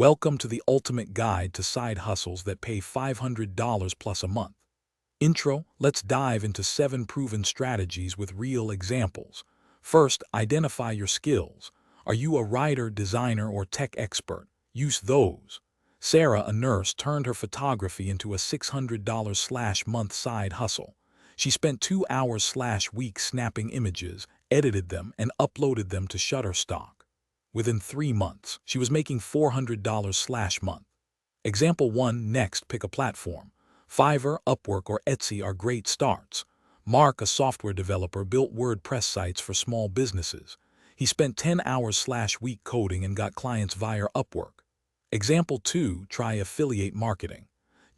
Welcome to the ultimate guide to side hustles that pay $500 plus a month. Intro, let's dive into 7 proven strategies with real examples. First, identify your skills. Are you a writer, designer, or tech expert? Use those. Sarah, a nurse, turned her photography into a $600/month side hustle. She spent 2 hours/week snapping images, edited them, and uploaded them to Shutterstock. Within 3 months, she was making $400/month. Example 1. Next, pick a platform. Fiverr, Upwork, or Etsy are great starts. Mark, a software developer, built WordPress sites for small businesses. He spent 10 hours/week coding and got clients via Upwork. Example 2. Try affiliate marketing.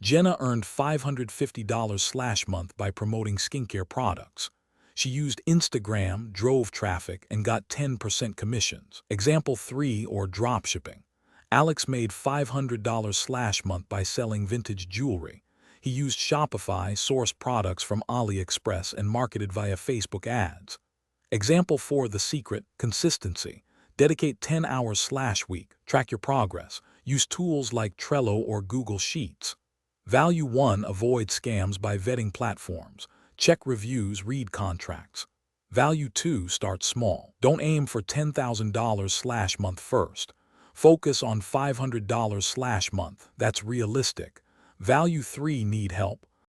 Jenna earned $550/month by promoting skincare products. She used Instagram, drove traffic, and got 10% commissions. Example 3. Or dropshipping. Alex made $500/month by selling vintage jewelry. He used Shopify, sourced products from AliExpress, and marketed via Facebook ads. Example 4. The secret, consistency. Dedicate 10 hours/week. Track your progress. Use tools like Trello or Google Sheets. Value 1. Avoid scams by vetting platforms. Check reviews, read contracts. Value 2. Start small. Don't aim for $10,000/month first. Focus on $500/month. That's realistic. Value 3. Need help?